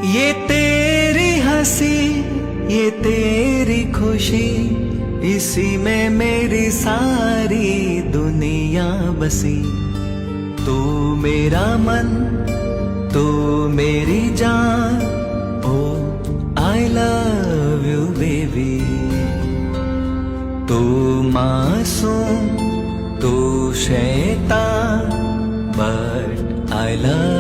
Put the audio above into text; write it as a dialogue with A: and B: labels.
A: ये तेरी हंसी, ये तेरी खुशी, इसी में मेरी सारी दुनिया बसी। तू मेरा मन, तू मेरी जान, ओ आई लव यू बेबी। तू मासूम, तू शैतान, बट आई लव